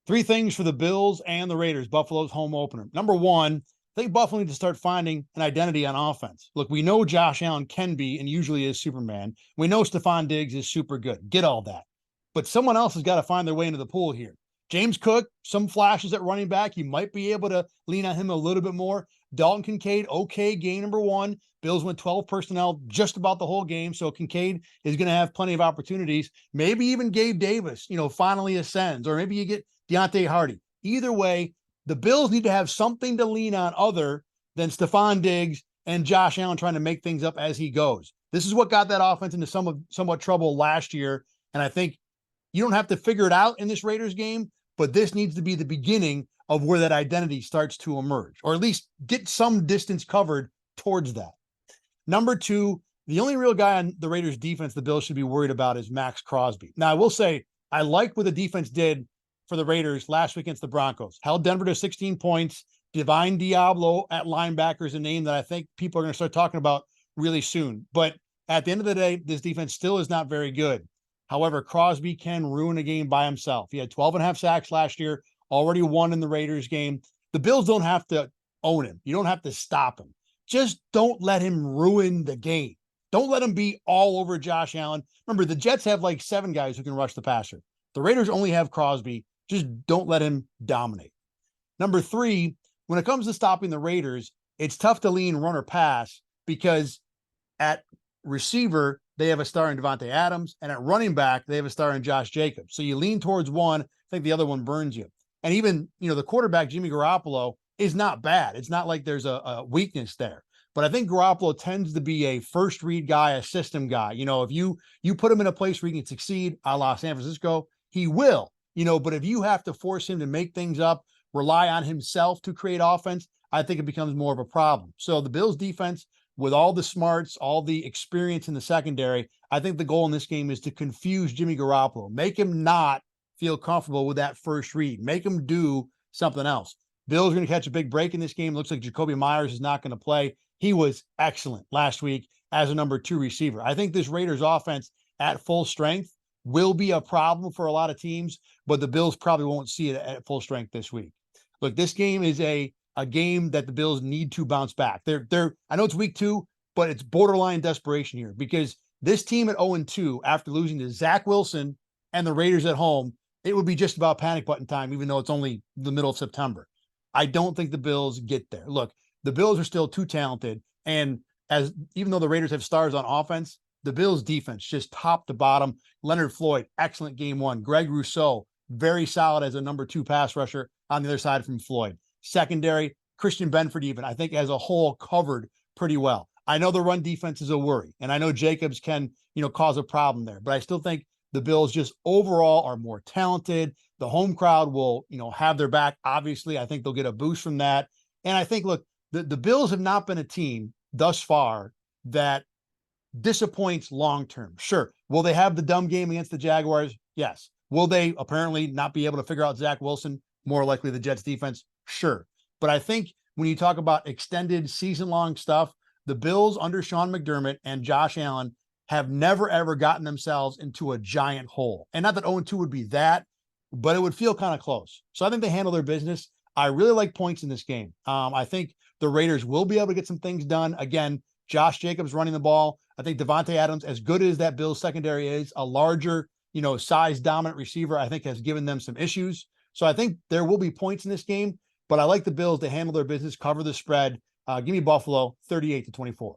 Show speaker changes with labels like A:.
A: Three things for the Bills and the Raiders, Buffalo's home opener. Number one, I think Buffalo needs to start finding an identity on offense. Look, we know Josh Allen can be and usually is Superman. We know Stephon Diggs is super good. Get all that. But someone else has got to find their way into the pool here. James Cook, some flashes at running back. You might be able to lean on him a little bit more. Dalton Kincaid, okay, game number one. Bills went 12 personnel just about the whole game, so Kincaid is going to have plenty of opportunities. Maybe even Gabe Davis, finally ascends, or maybe you get Deontay Hardy. Either way, the Bills need to have something to lean on other than Stephon Diggs and Josh Allen trying to make things up as he goes. This is what got that offense into somewhat trouble last year, and I think you don't have to figure it out in this Raiders game, but this needs to be the beginning of where that identity starts to emerge, or at least get some distance covered towards that. Number two, the only real guy on the Raiders defense the Bills should be worried about is Maxx Crosby. Now, I will say, I like what the defense did for the Raiders last week against the Broncos. Held Denver to 16 points. Divine Diablo at linebacker is a name that I think people are going to start talking about really soon. But at the end of the day, this defense still is not very good. However, Crosby can ruin a game by himself. He had 12 and a half sacks last year, already won in the Raiders game. The Bills don't have to own him. You don't have to stop him. Just don't let him ruin the game. Don't let him be all over Josh Allen. Remember, the Jets have like 7 guys who can rush the passer. The Raiders only have Crosby. Just don't let him dominate. Number 3, when it comes to stopping the Raiders, it's tough to lean run or pass because at receiver, they have a star in Davante Adams, and at running back, they have a star in Josh Jacobs. So you lean towards one, I think the other one burns you. And even, the quarterback, Jimmy Garoppolo, is not bad. It's not like there's a weakness there. But I think Garoppolo tends to be a first read guy, a system guy. If you put him in a place where he can succeed, a la San Francisco, he will. But if you have to force him to make things up, rely on himself to create offense, I think it becomes more of a problem. So the Bills defense, with all the smarts, all the experience in the secondary, I think the goal in this game is to confuse Jimmy Garoppolo, make him not feel comfortable with that first read, make him do something else. Bills are going to catch a big break in this game. Looks like Jacoby Myers is not going to play. He was excellent last week as a number 2 receiver. I think this Raiders offense at full strength will be a problem for a lot of teams, but the Bills probably won't see it at full strength this week. Look, this game is a game that the Bills need to bounce back. I know it's week 2, but it's borderline desperation here because this team at 0-2, after losing to Zach Wilson and the Raiders at home, it would be just about panic button time, even though it's only the middle of September. I don't think the Bills get there. Look, the Bills are still too talented. And even though the Raiders have stars on offense, the Bills defense just top to bottom. Leonard Floyd, excellent game 1. Greg Rousseau, very solid as a number 2 pass rusher on the other side from Floyd. Secondary, Christian Benford even, I think as a whole covered pretty well. I know the run defense is a worry, and I know Jacobs can, cause a problem there, but I still think the Bills just overall are more talented. The home crowd will, have their back. Obviously, I think they'll get a boost from that. And I think, look, the Bills have not been a team thus far that disappoints long-term. Sure. Will they have the dumb game against the Jaguars? Yes. Will they apparently not be able to figure out Zach Wilson? More likely the Jets defense? Sure. But I think when you talk about extended season-long stuff, the Bills under Sean McDermott and Josh Allen have never, ever gotten themselves into a giant hole. And not that 0-2 would be that, but it would feel kind of close. So I think they handle their business. I really like points in this game. I think the Raiders will be able to get some things done. Again, Josh Jacobs running the ball. I think Davante Adams, as good as that Bills secondary is, a larger, size dominant receiver, I think has given them some issues. So I think there will be points in this game, but I like the Bills to handle their business, cover the spread. Give me Buffalo 38-24.